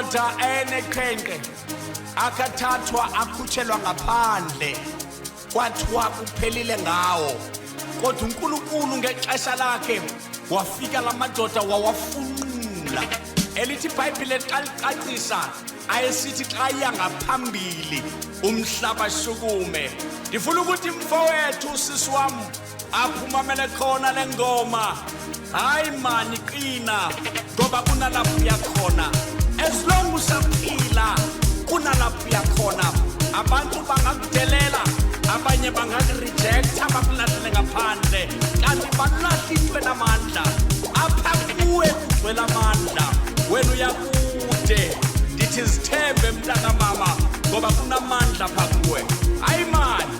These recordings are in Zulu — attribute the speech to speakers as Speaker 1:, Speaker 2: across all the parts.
Speaker 1: amadoda eneqhenqe akathathwa akhutshelwa ngaphandle kwathiwa kuphelile ngawo kodwa uNkulunkulu ngexesha lakhe wafika lamadoda wawafunqula elithi iBhayibhile liqalisa ayesithi xa iya ngaphambili umhlaba shukume. Ndifuna ukuthi mfowethu usisi wami aphumamele khona lengoma. Hayi mani qina ngoba kunalapho uyakhona. As long usaphila kunalapho uyakhona. Abantu bangakudelela, abanye bangakurejecta bakulahlele ngaphandle kanti balahlitwe namandla apha kuwe kugcwele amandla. Wena uyakude ndithi zithembe mntana mama ngoba kunamandla apha kuwe. Hayi mani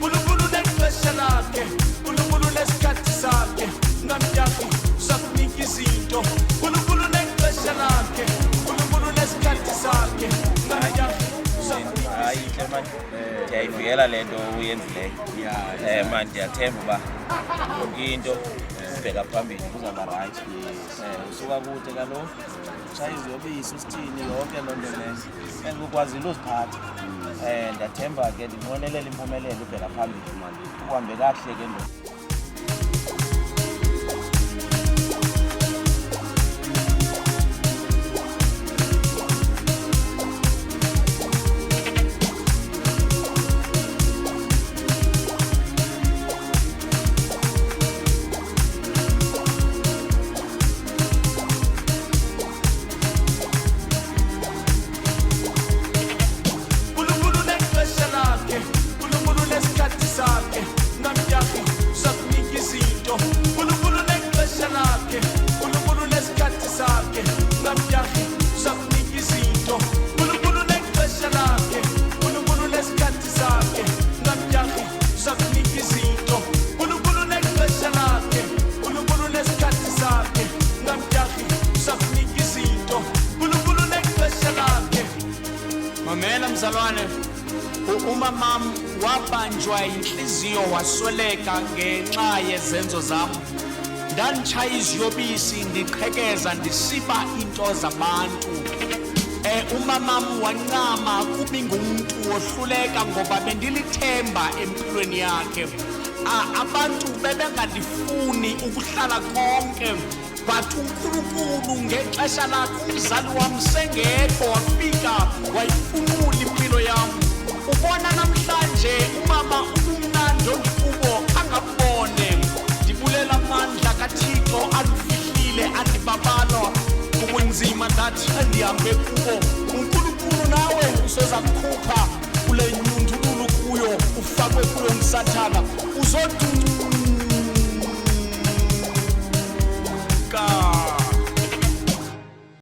Speaker 1: Bulubulu nexesha lakhe, bulubulu nesikhathi sakhe, ngamjahi sakunika izinto. Bulubulu nexesha lakhe, bulubulu nesikhathi sakhe, ngamjahi sakunika.
Speaker 2: Hayi hle man, ndiyayivuyela le nto uyenzileyo. Man ndiyathemba uba yonke into ubheka phambili kuzaba right. Usuka kude kaloku ushaya iziyobisi usithini yonke loo nto leyo and ukwazile uziphatha. Ndiyathemba ke ndinqwenelela impumelelo ubheka phambili man, uhambe kakuhle ke nto.
Speaker 1: Mamela mzalwane, umamam wabanjwa inhliziyo wasweleka ngenxa yezenzo zam. Ndanditshaya iziyobisi ndiqhekeza ndisiba into zabantu. Umamam wancama kubi ngumuntu wohluleka ngoba bendilithemba empilweni yakhe. Abantu bebengandifuni ukuhlala konke but uNkulunkulu ngexesha lakhe umzali wami sengekho wafika wayifunula impilo yami. Ubona namhlanje umama umnandi ongikubo angabone. Ndibulela amandla kaThixo alufihlile andibabalo ubunzima ndathi andihambe kubo. uNkulunkulu nawe usoza kukhupha kule nyundululu kuyo ufakwe kuyo umsathana uzothi